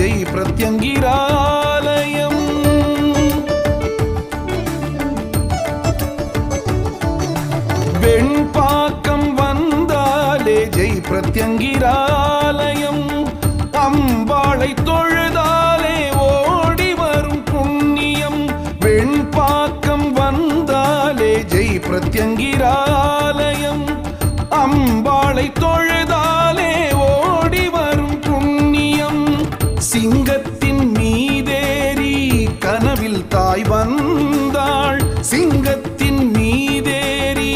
ஜெய் பிரத்யங்கிராலயம். வெண்பாக்கம் வந்தாலே ஜெய் பிரத்யங்கிராலயம். அம்பாளை தொழுதாலே ஓடி வரும் புண்ணியம். வெண்பாக்கம் வந்தாலே ஜெய் பிரத்யங்கிராலயம். அம்பாளை தொழுதாலே ஓடி வரும் புண்ணியம். சிங்கத்தின் மீதேறி கனவில் தாய் வந்தாள். சிங்கத்தின் மீதேறி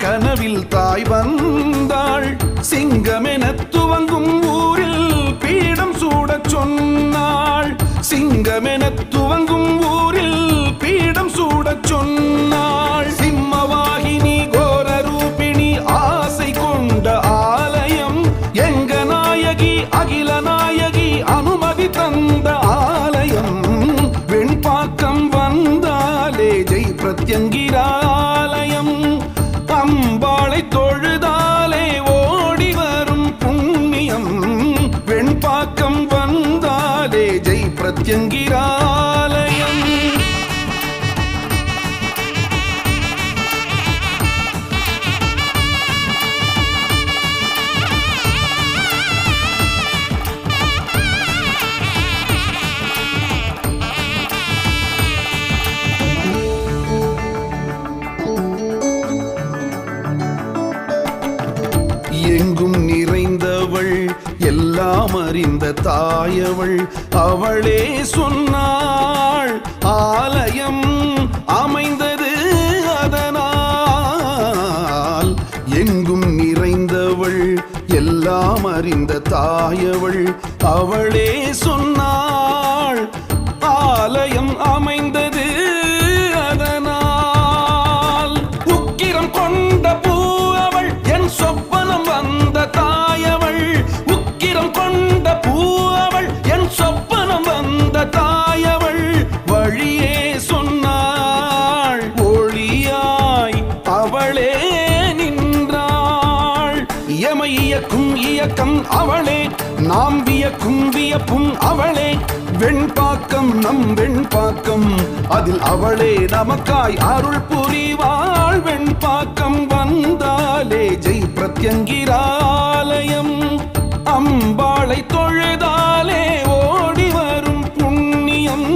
கனவில் தாய் வந்தாள். சிங்கமென துவங்கும் ஊரில் பீடம் சூடச் சொன்னாள். சிங்கமென துவங்கும் ஊரில் பீடம் சூடச் சொன்னாள். சிம்மவாகினி கோர ரூபிணி ஆசை கொண்ட ஆலயம். எங்க நாயகி அகில நாயகி அனுமதி தந்த ஆலயம். வெண்பாக்கம் வந்தாலே ஜெய் பிரத்யங்கிராலயம். அம்பாளை தொழுதாலே ஓடி வரும் புண்ணியம். வெண்பாக்கம் வந்தாலே ஜெய் பிரத்யங்கிராலயம். எங்கும் நிறைந்தவள் எல்லாம் அறிந்த தாயவள். அவளே சொன்னாள் ஆலயம் அமைந்தது அதனால். எங்கும் நிறைந்தவள் எல்லாம் அறிந்த தாயவள். அவளே சொன்னாள் ஆலயம் அமைந்தது அதனால். உக்கிரம் கொண்ட பூவள் என் சொப்பனம் வந்த தாயவள். உக்கிரம் கொண்ட பூவள் என் சொப்பனம் வந்த தாயவள். வழியே சொன்னாள் ஒளியாய் அவளே நின்றாள். எமை இயக்கும் இயக்கம் அவளே, நாம் வியக்கும் வியப்பும் அவளே. வெண்பாக்கம் நம் வெண்பாக்கம், அதில் அவளே நமக்காய் அருள் புரிவாள். வெண்பாக்கம் வந்தாலே ஜெய் பிரத்யங்கிராலயம். அம்பாளை தொழுதாலே ஓடி வரும் புண்ணியம்.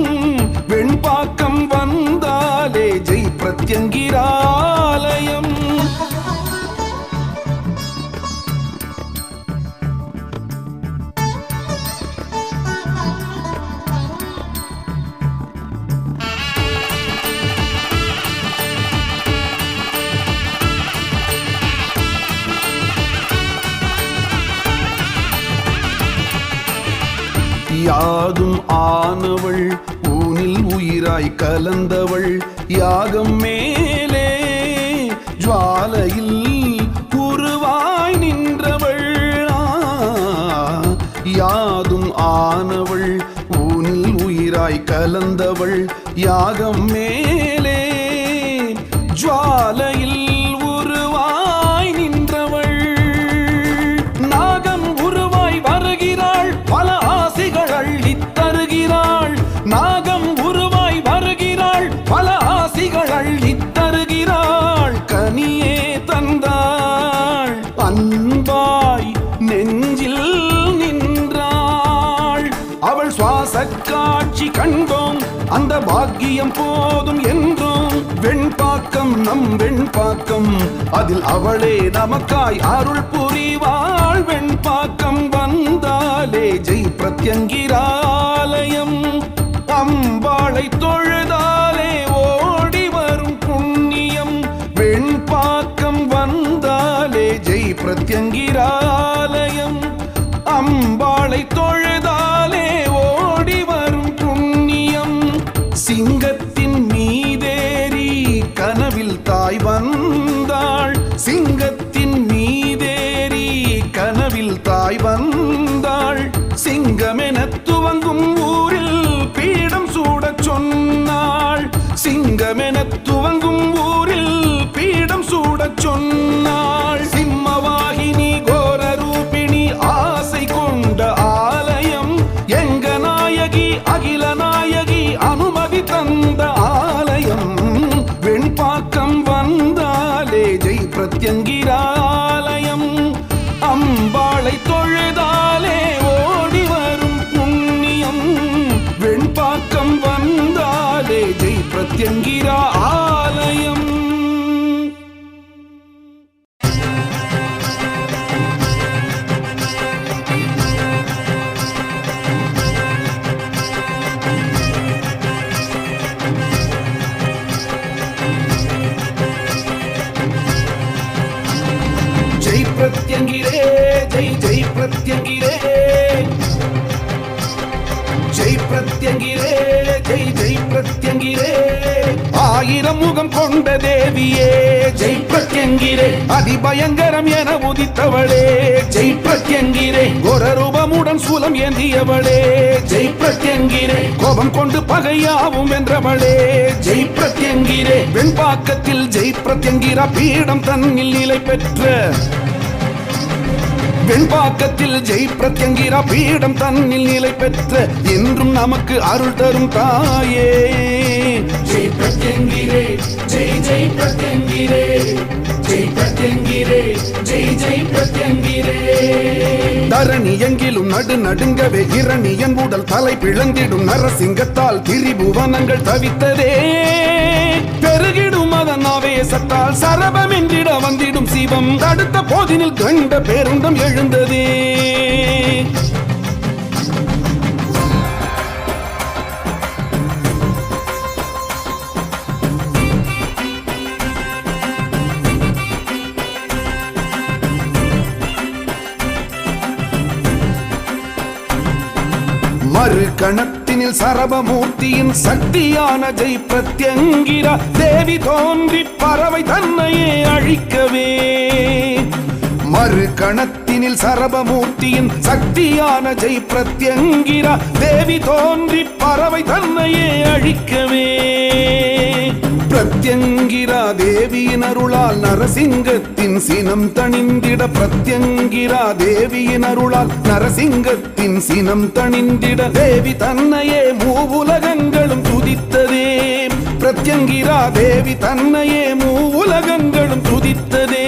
வெண்பாக்கம் வந்தாலே ஜெய் பிரத்யங்கிராலயம். யாதும் ஆனவள் ஊனில் உயிராய் கலந்தவள். யாகம் மேலே ஜுவாலையில் உருவாய் நின்றவள். யாதும் ஆனவள் ஊனில் உயிராய் கலந்தவள். யாகம் மேலே ஜுவாலையில் உருவாய் நின்றவள். நாகம் உருவாய் வருகிறாள், பல ஆசைகள் அள்ளித் தருகிறாள். நாகம் உருவாய் வருகிறாள், பல ஆசைகள் அள்ளித் தருகிறாள். கனியே தந்தாள், அன்பாய் நெஞ்சில் நின்றாள். அவள் சுவாச காட்சி கண்டோம், அந்த பாக்கியம் போதும் என்றும். வெண்பாக்கம் நம் வெண்பாக்கம், அதில் அவளே நமக்காய் அருள் புரிவாள். வெண்பாக்கம் வந்தாலே ஜெய் பிரத்யங்கிராலயம். அம்பாளை தொழுதாலே ஓடி வரும் புண்ணியம். வெண்பாக்கம் வந்தாலே ஜெய் பிரத்யங்கிராலயம். அம்பாளை தொழுதாலே ஓடி வரும் புண்ணியம். சிங்கத்தின் மீதேறி கனவில் தாய் வந்தாள். சிங்கத்தின் மீதேறி கனவில் தாய் வந்தாள். சிங்கமென துவங்கும் ஊரில் பீடம் சூடச் சொன்னாள். சிங்கமென துவங்கும் ஊரில் பீடம் சூடச் சொன்னாள். சிம்மவாகினி கோ ஜெய் ஜெய் பிரத்யங்கிரே ஜெய் பிரத்யங்கிரே ஜெய் ஜெய் பிரத்யங்கிரே ஆயிரம் முகம் கொண்ட தேவியே ஜெய் பிரத்யங்கிரே அதிபயங்கரம் என உதித்தவளே ஜெய் பிரத்யங்கிரே கோரரூபமுடன் சூலம் ஏந்தியவளே ஜெய் பிரத்யங்கிரே கோபம் கொண்டு பகையாவும் வென்றவளே ஜெய் பிரத்யங்கிரே வெண்பாக்கத்தில் ஜெய் பிரத்யங்கிரா பீடம் தன்னில் நிலை பெற்ற வெண்பாக்கத்தில் ஜெய் பிரத்யங்கிரா பீடம் தன்னில் நிலை பெற்ற என்றும் நமக்கு அருள் தரும் தாயே ஜெய் பிரத்யங்கிரே ஜெய் ஜெய் பிரத்யங்கிரே ஜெய் பிரத்யங்கிரே ஜெய் ஜெய் பிரத்யங்கிரே தரணி எங்கிலும் நடு நடுங்கவே இரணியன் உடல் தலை பிளந்திடும் நரசிங்கத்தால் திரிபுவனங்கள் தவித்ததே பெருகிடும் அதன் ஆவேசத்தால் சரபம் என்றிட வந்திடும் சிவம் தடுத்த போதினில் கண்ட பேருண்டம் எழுந்ததே மறு கணத்தினில் சரபமூர்த்தியின் சக்தியான ஜெய் பிரத்யங்கிரா தேவி தோன்றி பறவை தன்னையே அழிக்கவே மறு கணத்தினில் சரபமூர்த்தியின் சக்தியான ஜெய் பிரத்யங்கிரா தேவி தோன்றி பறவை தன்னையே அழிக்கவே பிரத்யங்கிரா தேவியின் அருளால் நரசிங்கத்தின் சினம் தணிந்திட பிரத்யங்கிரா தேவியின் அருளால் நரசிங்கத்தின் சினம் தணிந்திட தேவி தன்னையே மூவுலகங்களும் துதித்ததே பிரத்யங்கிரா தேவி தன்னையே மூவுலகங்களும் துதித்ததே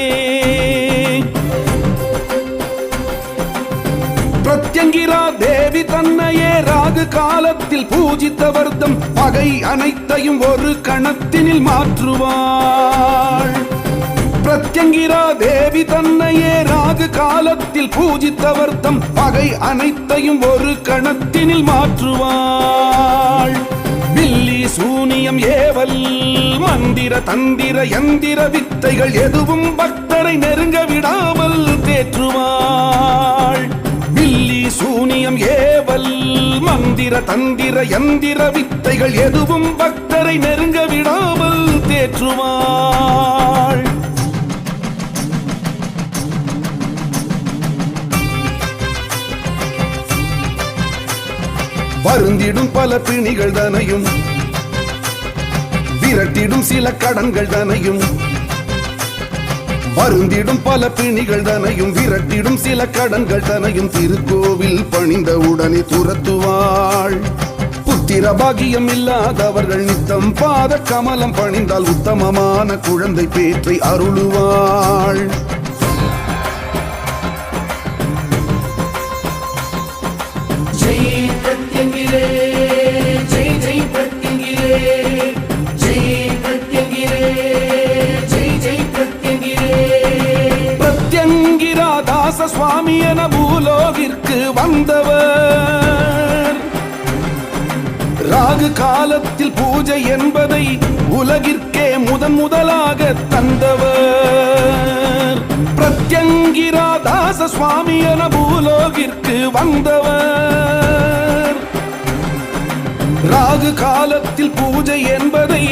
பிரத்யங்கிரா தேவி தன்னையே ராகு காலத்தில் பூஜித்தவர்தம் பகை அனைத்தையும் ஒரு கணத்தினில் மாற்றுவாள் பிரத்யங்கிரா தேவி தன்னையே ராகு காலத்தில் பூஜித்தவர்தம் பகை அனைத்தையும் ஒரு கணத்தினில் மாற்றுவாள் வில்லி சூனியம் ஏவல் மந்திர தந்திர யந்திர வித்தைகள் எதுவும் பக்தரை நெருங்க விடாமல் தேற்றுவாள் வில்லி சூனியம் ஏவல் மந்திர தந்திர யந்திர வித்தைகள் எதுவும் பக்தரை நெருங்க விடாமல் தேற்றுவாள் வருந்திடும் பல பிணிகள் தனையும் விரட்டிடும் சில கடன்கள் தனையும் வருந்திடும் பல பிணிகள் தனையும் விரட்டிடும் சில கடன்கள் தனையும் திருக்கோவில் பணிந்த உடனே துரத்துவாள் புத்திர பாகியம் இல்லாதவர்கள் நித்தம் பாத கமலம் பணிந்தால் உத்தமமான குழந்தை பேற்றை அருளுவாள் ஜெய் பிரத்யங்கிரே ஜெய் ஜெய் பிரத்யங்கிரே ஜெய் பிரத்யங்கிரே ஜெய் ஜெய் பிரத்யங்கிரே பிரத்யங்கிரா தாச சுவாமி என பூலோகிற்கு வந்தவர் ராகு காலத்தில் பூஜை என்பதை உலகிற்கே முதலாக தந்தவர் பிரத்யங்கிரா தாச சுவாமி என பூலோகிற்கு வந்தவர் ராகு காலத்தில் பூஜை என்பதை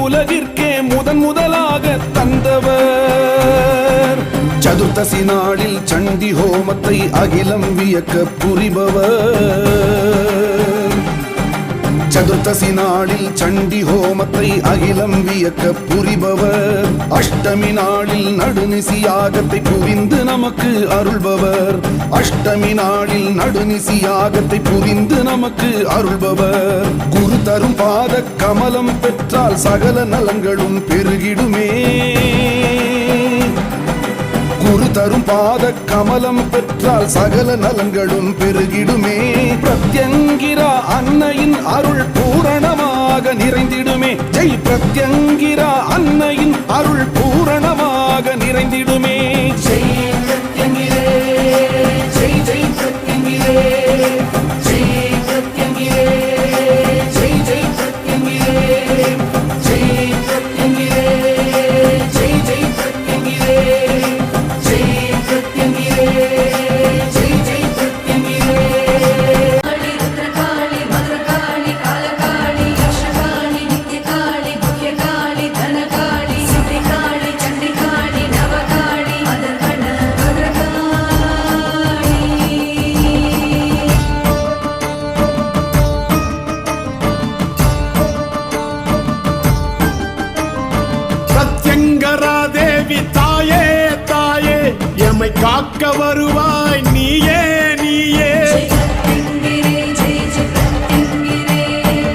உலகிற்கே முதலாக தந்தவர் சதுர்த்தசி நாளில் சண்டி ஹோமத்தை அகிலம் வியக்க புரிபவர் சதுர்த்தசி நாளில் சண்டி ஹோமத்தை அகிலம் வியக்க புரிபவர் அஷ்டமி நாளில் நடுநிசி யாகத்தை புரிந்து நமக்கு அருள்பவர் அஷ்டமி நாளில் நடுநிசி யாகத்தை புரிந்து நமக்கு அருள்பவர் குரு தரும் பாத கமலம் பெற்றால் சகல நலங்களும் பெருகிடுமே குரு தரும் பாத கமலம் பெற்றால் சகல நலங்களும் பெருகிடுமே பிரத்யங்கிரா அன்னையின் அருள் பூரணமாக நிறைந்திடுமே ஜெய் பிரத்யங்கிரா அன்னையின் அருள் பூரணமாக நிறைந்திடுமே ஜெய் பிரத்யங்கிரே ஜெய் ஜெய் பிரத்யங்கிரே ஜெய் பிரத்யங்கிரே ஜெய் ஜெய் பிரத்யங்கிரே ஜெய் பிரத்யங்கிரே ஜெய் ஜெய் பிரத்யங்கிரே ஜெய் பிரத்யங்கிரே தாயே தாயே எமை காக்க வருவாய் நீயே நீயே.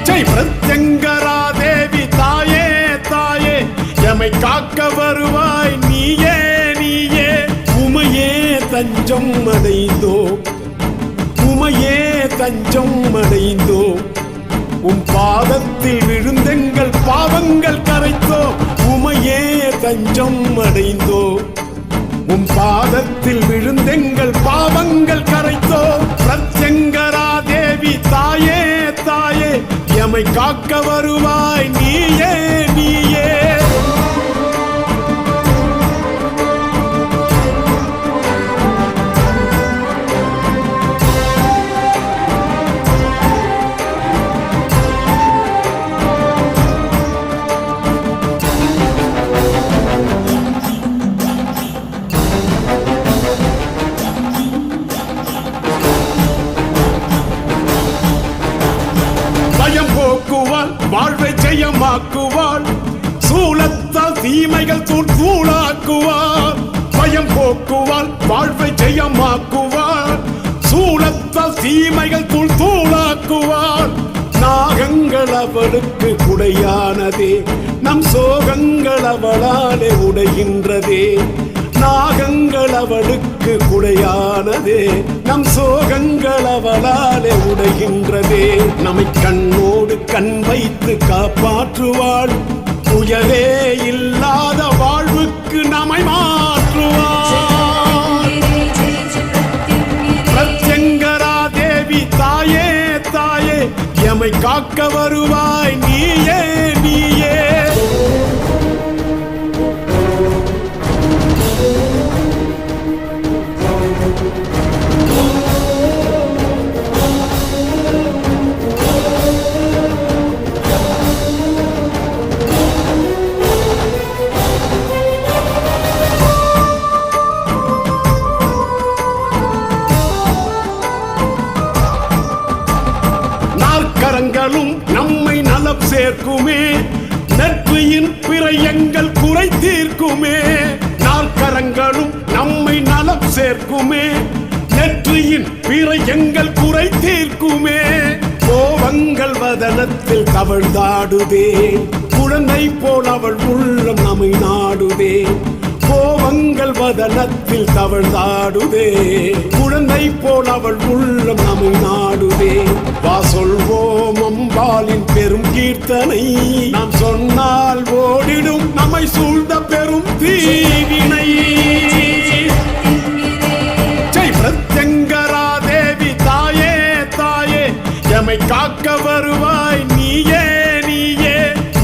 ஜெய் பிரத்யங்கரா தேவி தாயே தாயே எமை காக்க வருவாய் நீயே நீயே. உமையே தஞ்சம் அடைந்தோ உமையே தஞ்சம் அடைந்தோ உம் பாதத்தில் விழுந்தெங்கள் பாவங்கள் கரைத்தோ. உமையே தஞ்சம் அடைந்தோ உம் பாதத்தில் விழுந்தெங்கள் பாவங்கள் கரைத்தோ. பிரத்யங்கரா தேவி தாயே தாயே எமை காக்க வருவாய் நீயே நீயே. வாழ்வை ஜெயமாக்குவாள் சூலத்தால் தீமைகள் தூளாக்குவாள். பயம் போக்குவாள் வாழ்வை ஜெயமாக்குவாள் சூலத்தால் தீமைகள் தூளாக்குவாள். நாகங்கள் அவளுக்கு குடையானதே நம் சோகங்கள் அவளாலே உடைகின்றதே. நாகங்கள் அவளுக்கு குடையானதே நம் சோகங்கள் அவளாலே உடைகின்றதே. நம்மை கண்ணோடு கண் வைத்து காப்பாற்றுவாள் துயரே இல்லாத வாழ்வுக்கு நம்மை மாற்றுவாள். பிரத்யங்கரா தேவி தாயே தாயே எமை காக்க வருவாய் நீயே நீயே. கரங்களும் நம்மை நலம் சேர்க்குமே நெற்றியின் பிறை எங்கள் குறை தீர்க்குமே. நாற்கரங்களும் நம்மை நலம் சேர்க்குமே நெற்றியின் பிறை எங்கள் குறை தீர்க்குமே. கோபங்கள் வதனத்தில் தவழ்ந்தாடுதே குழந்தை போல் அவள் உள்ளம் நம்மை நாடுதே. கோபங்கள் வதனத்தில் தவழ்ந்தாடுதே குழந்தை போல் அவள் உள்ளம் நம்மை நாடுதே. வா சொல்வோம் அம்பாளின் பெரும் கீர்த்தனை நாம் சொன்னால் ஓடிடும் நம்மை சூழ்ந்த பெரும் தீவினை. ஜெய் பிரத்யங்கரா தேவி தாயே தாயே எமை காக்க வருவாய் நீயே நீயே.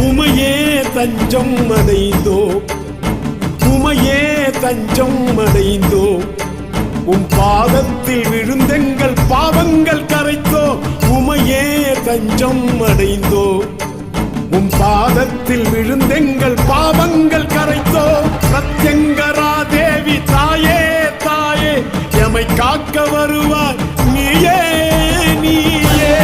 உமையே தஞ்சம் அடைந்தோ உமையே தஞ்சம் அடைந்தோ உம் பாதத்தில் விழுந்தெங்கள் பாவங்கள் கரைத்தோ. உமையே தஞ்சம் அடைந்தோ உம் பாதத்தில் விழுந்தெங்கள் பாவங்கள் கரைத்தோ. பிரத்யங்கரா தேவி தாயே தாயே எமை காக்க வருவாய் நீயே நீயே.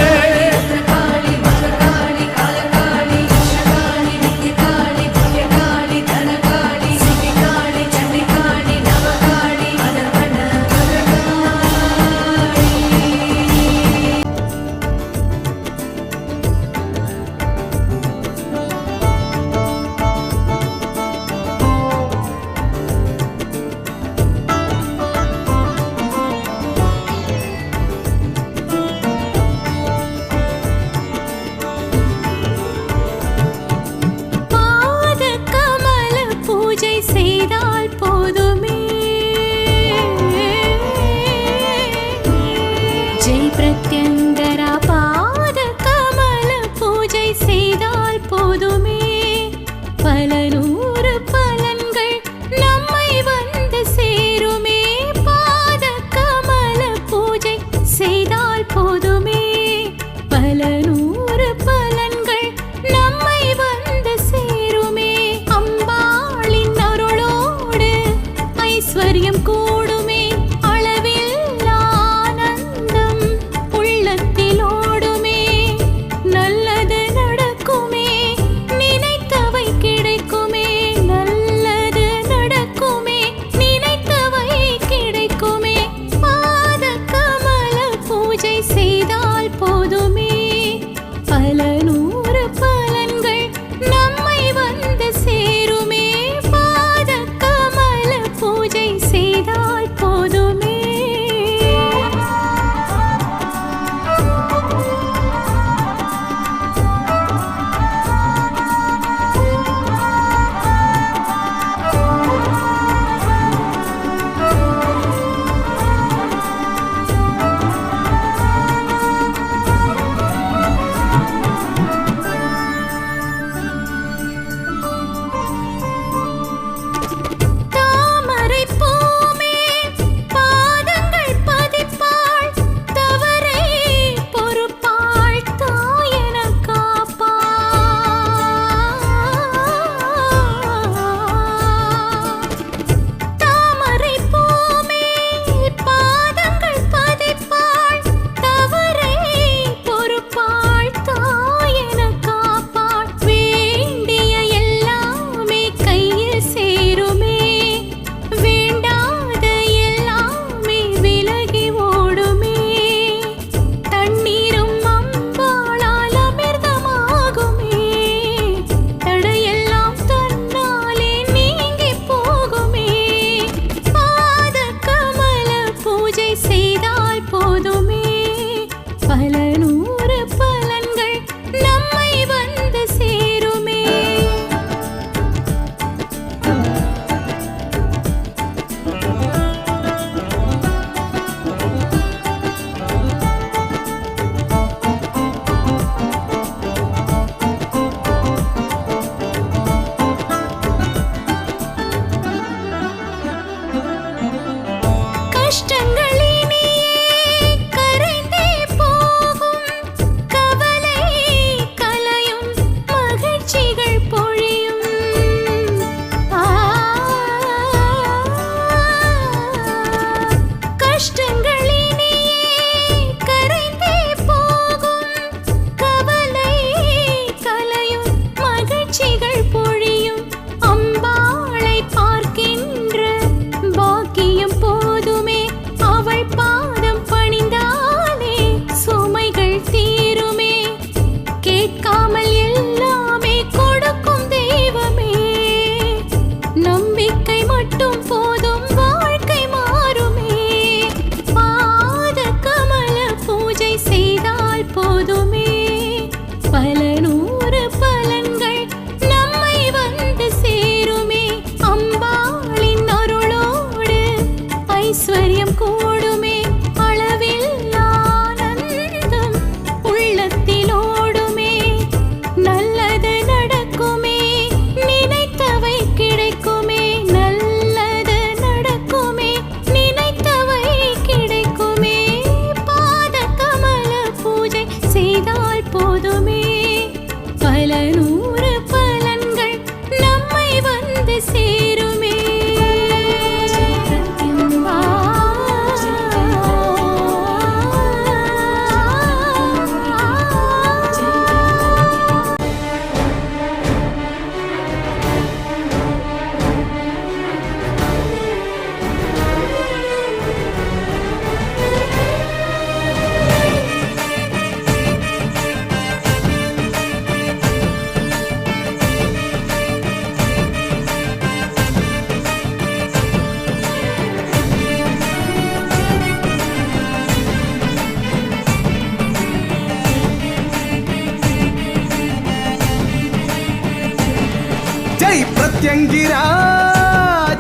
ஜெய் பிரத்யங்கிரா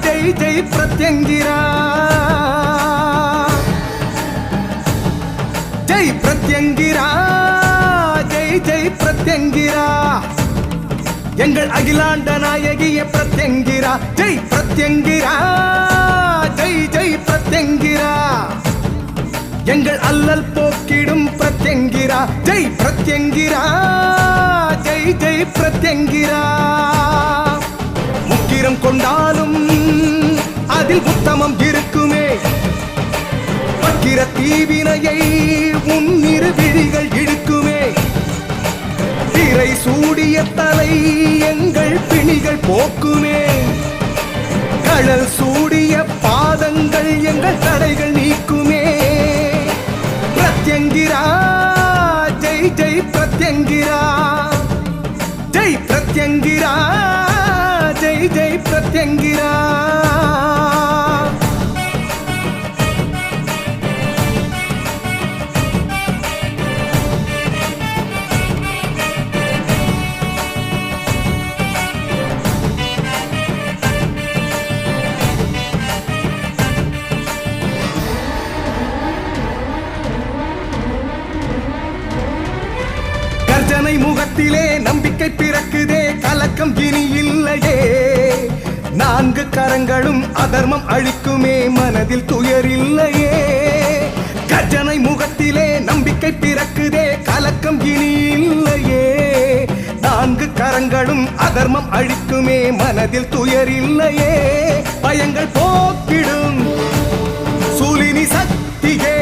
ஜெய் ஜெய் பிரத்யங்கிரா ஜெய் பிரத்யங்கிரா ஜெய் ஜெய் பிரத்யங்கிரா எங்கள் அகிலாண்ட நாயகிய பிரத்யங்கிரா ஜெய் பிரத்யங்கிரா ஜெய் ஜெய் பிரத்யங்கிரா எங்கள் அல்லல் போக்கிடும் பிரத்யங்கிரா ஜெய் பிரத்யங்கிரா ஜெய் ஜெய் பிரத்யங்கிரா முக்கிரம் கொண்டாலும் அதில் உத்தமம் இருக்குமே வக்கிர தீவினையை உன்னிரு விழிகள் இழுக்குமே திரை சூடிய தலை எங்கள் பிணிகள் போக்குமே கடல் சூடிய பாதங்கள் எங்கள் தடைகள் நீக்குமே பிரத்யங்கிரா ஜெய் ஜெய் பிரத்யங்கிரா ஜெய் பிரத்யங்கிரா ஜெய் ஜெய் பிரத்யங்கிரா கர்ஜனை முகத்திலே நம்பிக்கை பிறக்குதே கலக்கம் இனி இல்லையே நான்கு கரங்களும் அதர்மம் அழிக்குமே மனதில் துயர் இல்லையே கர்ஜனை முகத்திலே நம்பிக்கை பிறக்குதே கலக்கம் இனி இல்லையே நான்கு கரங்களும் அதர்மம் அழிக்குமே மனதில் துயர் இல்லையே பயங்கள் போக்கிடும் சூலினி சக்தியே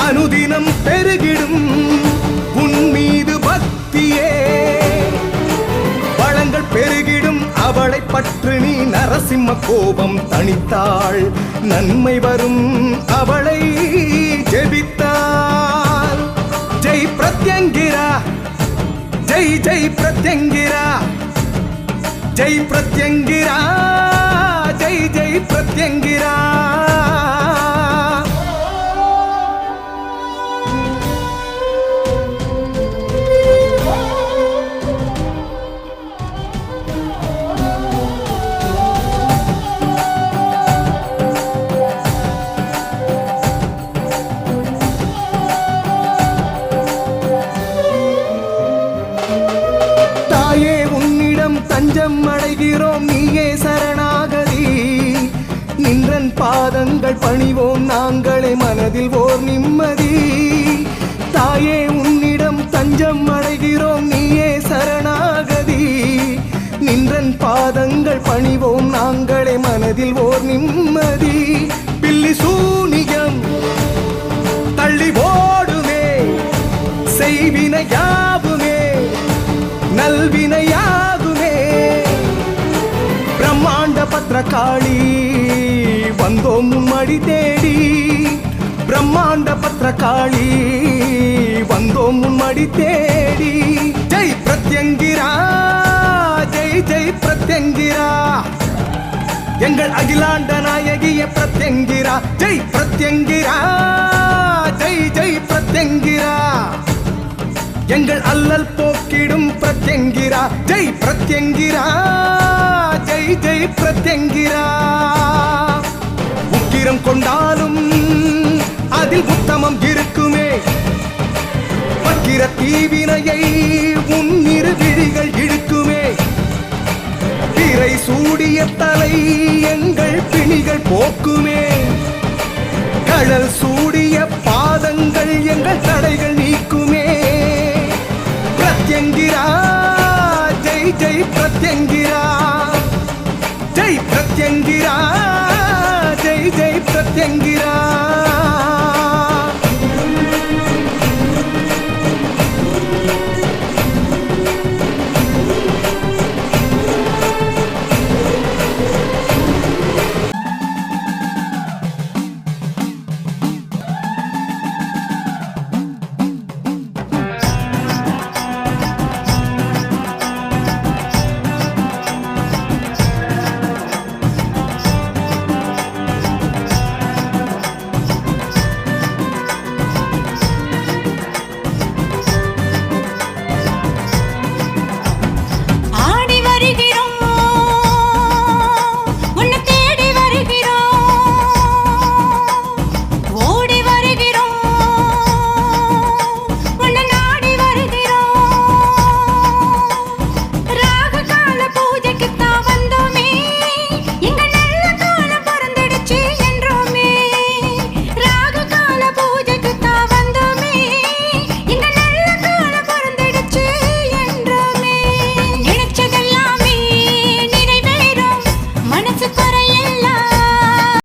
அனுதினம் பெருகிடும் உன் மீது பக்தியே வளங்கள் பெருகிடும் அவளை பற்று நீ நரசிம்ம கோபம் தணித்தாள் நன்மை வரும் அவளை ஜெபித்தாள் ஜெய் பிரத்யங்கிரா ஜெய் ஜெய் பிரத்யங்கிரா ஜெய் பிரத்யங்கிரா ஜெய் ஜெய் பிரத்யங்கிரா தஞ்சம் அடைகிறோம் நீயே சரணாகதி நின்றன் பாதங்கள் பணிவோம் நாங்களே மனதில் ஓர் நிம்மதி தாயே உன்னிடம் தஞ்சம் அடைகிறோம் நீயே சரணாகதி நின்றன் பாதங்கள் பணிவோம் நாங்களே மனதில் ஓர் நிம்மதி பில்லி சூனியம் தள்ளி ஓடுமே செய்வினையாவுமே நல்வினையாகுமே பிரம்மாண்ட பத்ரகாளி வந்தோம் மடி தேடி பிரம்மாண்ட பத்ரகாளி வந்தோம் மடி தேடி ஜெய் பிரத்யங்கிரா ஜெய் ஜெய் பிரத்யங்கிரா எங்கள் அகிலாண்ட நாயகிய பிரத்யங்கிரா ஜெய் பிரத்யங்கிரா ஜெய் ஜெய் பிரத்யங்கிரா எங்கள் அல்லல் போக்கிடும் பிரத்யங்கிரா ஜெய் பிரத்யங்கிரா ஜெய் ஜெய் பிரத்யங்கிரா உக்கிரம் கொண்டாலும் அதில் உத்தமம் இருக்குமே வக்கிர தீவினையை உன்னிரு விழிகள் இழுக்குமே திரை சூடிய தலை எங்கள் பிணிகள் போக்குமே கடல் சூடிய பாதங்கள் எங்கள் தடைகள் நீக்குமே பிரத்யங்கிரா ஜெய் ஜெய் பிரத்யங்கிரா ஜெய் பிரத்யங்கிரா ஜெய் ஜெய் பிரத்யங்கிரா